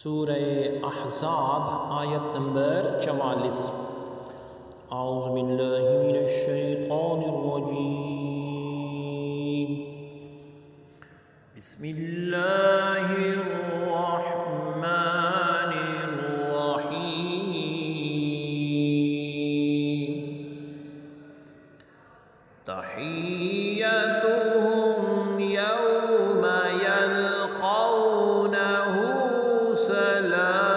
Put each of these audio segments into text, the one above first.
سورہ احزاب آیت نمبر 44۔ اعوذ باللہ من الشیطان الرجیم، بسم اللہ الرحمن الرحیم۔ تحیتهم یوم یلقونہ سلام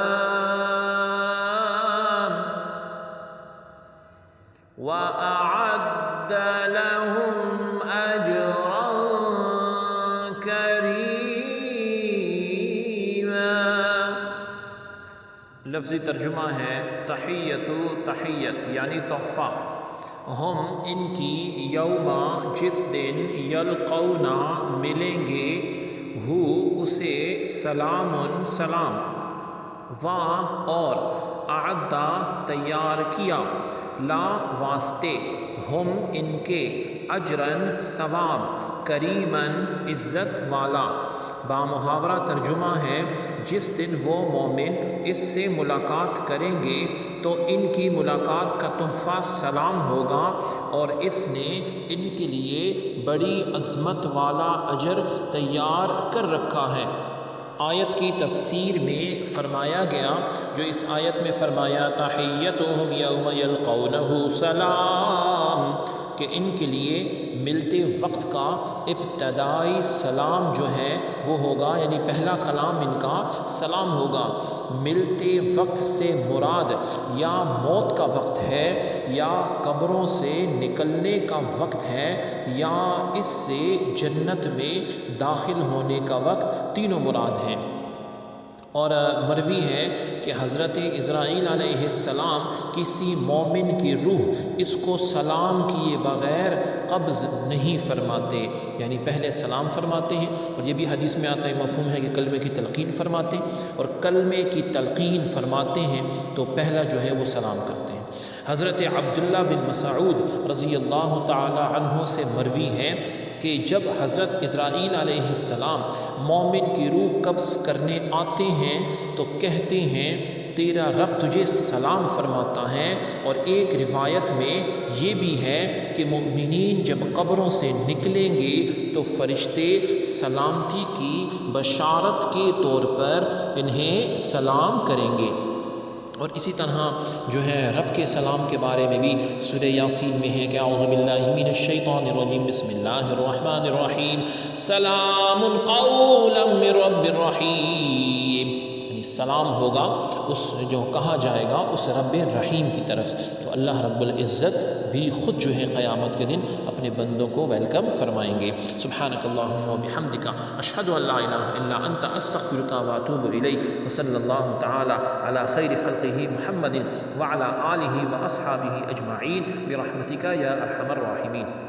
وأعد لهم أجرا كريما۔ لفظی ترجمہ ہے تحیت یعنی تحفہ، ہم ان کی یوما جس دن یلقونا ملیں گے، ہو اسے سلام واہ اور اعدّا تیار کیا، لا واسطے، ہم ان کے اجرن ثواب، کریمن عزت والا۔ بامحاورہ ترجمہ ہے جس دن وہ مومن اس سے ملاقات کریں گے تو ان کی ملاقات کا تحفہ سلام ہوگا، اور اس نے ان کے لیے بڑی عظمت والا اجر تیار کر رکھا ہے۔ آیت کی تفسیر میں فرمایا گیا، جو اس آیت میں فرمایا تحیتهم یوم یلقونہ سلام، کہ ان کے لیے ملتے وقت کا ابتدائی سلام جو ہے وہ ہوگا، یعنی پہلا کلام ان کا سلام ہوگا۔ ملتے وقت سے مراد یا موت کا وقت ہے، یا قبروں سے نکلنے کا وقت ہے، یا اس سے جنت میں داخل ہونے کا وقت، تینوں مراد ہیں۔ اور مروی ہے کہ حضرت اسرائیل علیہ السلام کسی مومن کی روح اس کو سلام کیے بغیر قبض نہیں فرماتے، یعنی پہلے سلام فرماتے ہیں، اور یہ بھی حدیث میں آتا ہے، مفہوم ہے کہ کلمے کی تلقین فرماتے ہیں، اور کلمے کی تلقین فرماتے ہیں تو پہلا جو ہے وہ سلام کرتے ہیں۔ حضرت عبداللہ بن مسعود رضی اللہ تعالی عنہ سے مروی ہے کہ جب حضرت اسرائیل علیہ السلام مومن کی روح قبض کرنے آتے ہیں تو کہتے ہیں تیرا رب تجھے سلام فرماتا ہے۔ اور ایک روایت میں یہ بھی ہے کہ مومنین جب قبروں سے نکلیں گے تو فرشتے سلامتی کی بشارت کے طور پر انہیں سلام کریں گے۔ اور اسی طرح جو ہے رب کے سلام کے بارے میں بھی سورہ یاسین میں ہے کہ اعوذ باللہ من الشیطان الرجیم، بسم اللہ الرحمن الرحیم، سلام قولا من رب الرحیم، یعنی سلام ہوگا اس جو کہا جائے گا اس رب رحیم کی طرف۔ تو اللہ رب العزت بھی خود جو ہے قیامت کے دن اپنے بندوں کو ویلکم فرمائیں گے۔ سبحانک اللہم و بحمدک، اشہد ان لا الہ الا انت، استغفرک و اتوب الیک، وصلی اللہ تعالی علی خیر خلقہ محمد وعلی آلہ و اصحابہ اجمعین برحمتک یا ارحم الراحمین۔